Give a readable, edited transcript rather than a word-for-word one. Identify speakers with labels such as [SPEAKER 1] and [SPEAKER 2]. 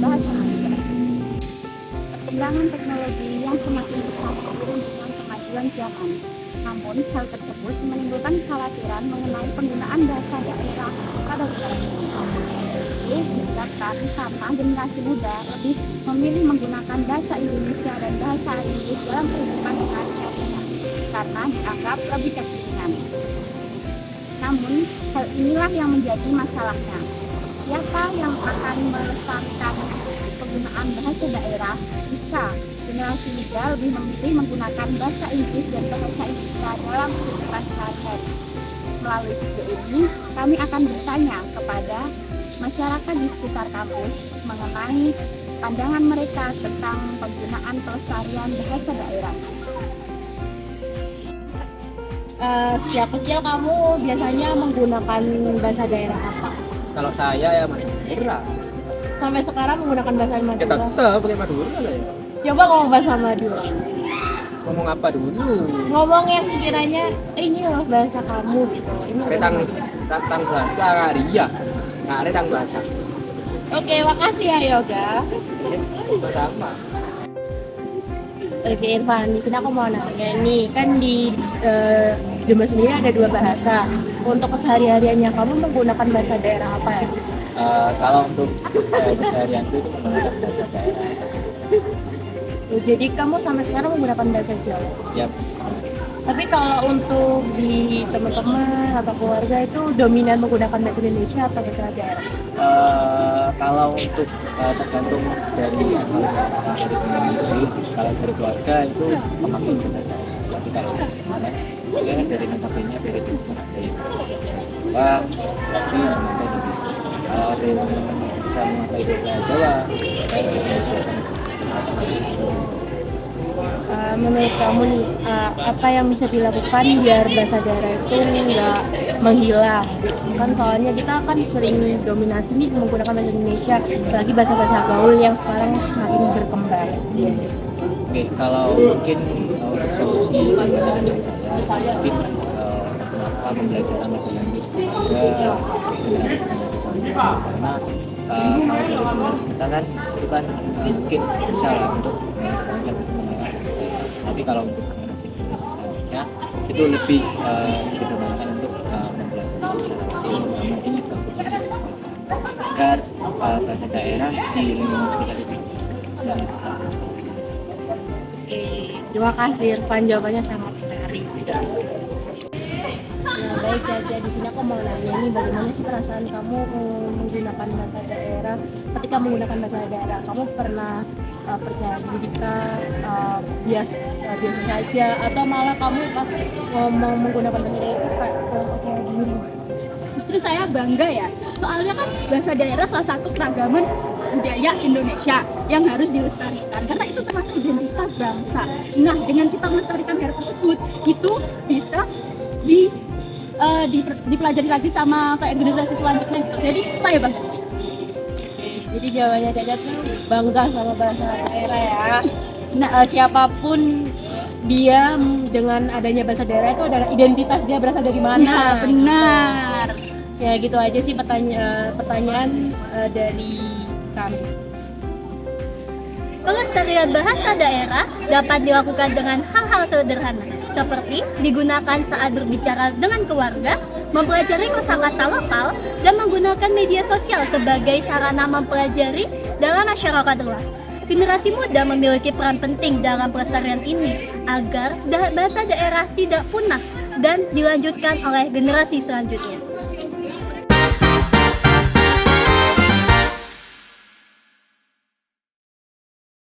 [SPEAKER 1] bahasa Inggris. Perkembangan teknologi yang semakin pesat seiring dengan kemajuan zaman. Namun, hal tersebut menimbulkan kekhawatiran mengenai penggunaan bahasa daerah pada generasi muda. Ini disebabkan karena generasi muda lebih memilih menggunakan bahasa Indonesia dan bahasa Inggris dalam kehidupan sehari-harinya karena dianggap lebih kekinian. Namun, hal inilah yang menjadi masalahnya. Siapa yang akan melestarikan penggunaan bahasa daerah jika generasi muda lebih memilih menggunakan bahasa Inggris dan bahasa Indonesia dalam kehidupan sehari-hari? Melalui video ini, kami akan bertanya kepada masyarakat di sekitar kampus mengenai pandangan mereka tentang penggunaan pelestarian bahasa daerah.
[SPEAKER 2] Sejak kecil kamu biasanya menggunakan bahasa daerah apa?
[SPEAKER 3] Kalau saya ya Madura.
[SPEAKER 2] Sampai sekarang menggunakan bahasa
[SPEAKER 3] Ya
[SPEAKER 2] Madura?
[SPEAKER 3] tetap pakai Madura lah ya.
[SPEAKER 2] Coba ngomong bahasa Madura.
[SPEAKER 3] Ngomong apa dulu?
[SPEAKER 2] Ngomong yang sekiranya ini loh bahasa kamu gitu. Ini
[SPEAKER 3] Retang bahasa Ria. Nah, retang bahasa.
[SPEAKER 2] Oke, makasih ya Yoga.
[SPEAKER 3] Sama.
[SPEAKER 2] Oke Irfan, di sini aku mau nanya nih, kan di Jember sendiri ada 2 bahasa. Untuk kesehariannya kamu menggunakan bahasa daerah apa ya?
[SPEAKER 3] Kalau untuk keseharian itu menggunakan bahasa daerah.
[SPEAKER 2] Jadi kamu sampai sekarang menggunakan bahasa Jawa.
[SPEAKER 3] Ya,
[SPEAKER 2] Tapi kalau untuk di teman-teman atau keluarga itu dominan menggunakan bahasa Indonesia atau bahasa daerah?
[SPEAKER 3] kalau untuk tergantung dari asal dari keluarga sendiri sih. Kalau dari keluarga itu memakai bahasa daerah. Tapi kalau ya, dari notabene dari timur ada yang bahasa Jawa, tapi memakai di kalau ada yang bisa memakai bahasa Jawa,
[SPEAKER 2] Menurut kamu nih, apa yang bisa dilakukan biar bahasa daerah itu nggak menghilang? Kan soalnya kita kan sering dominasi nih menggunakan bahasa Indonesia, apalagi bahasa-bahasa gaul yang sekarang semakin berkembang.
[SPEAKER 3] Oke, kalau mungkin untuk solusi dari saya mungkin kenapa pembelajaran lebih lanjut ke generasi selanjutnya karena kalau dari generasi kita kan itu kan mungkin bisa lah untuk mengembangkan tapi kalau untuk generasi selanjutnya itu lebih dikembangkan untuk mempelajari secara langsung bersama di bangku sekolah agar bahasa daerah di lingkungan sekitar itu dan
[SPEAKER 2] Terima kasih Irfan, jawabannya sangat menarik. Nah, baik Caca, di sini aku mau nanya nih, bagaimana sih perasaan kamu menggunakan bahasa daerah? Ketika menggunakan bahasa daerah, kamu pernah percaya diri biasa saja, atau malah kamu pas ngomong menggunakan bahasa daerah percaya diri?
[SPEAKER 1] Justru saya bangga ya, soalnya kan bahasa daerah salah satu keragaman budaya Indonesia yang harus dilestarikan karena itu termasuk identitas bangsa. Nah, dengan kita melestarikan hal tersebut itu bisa dipelajari lagi sama kayak generasi selanjutnya. Jadi saya bangga.
[SPEAKER 2] Jadi jawabannya Caca tuh bangga sama bahasa daerah ya. Nah, siapapun dia dengan adanya bahasa daerah itu adalah identitas dia berasal dari mana.
[SPEAKER 1] Ya, benar.
[SPEAKER 2] Ya gitu aja sih pertanyaan dari kami.
[SPEAKER 4] Pelestarian bahasa daerah dapat dilakukan dengan hal-hal sederhana, seperti digunakan saat berbicara dengan keluarga, mempelajari kosakata lokal, dan menggunakan media sosial sebagai sarana mempelajari dalam masyarakat luas. Generasi muda memiliki peran penting dalam pelestarian ini agar bahasa daerah tidak punah dan dilanjutkan oleh generasi selanjutnya.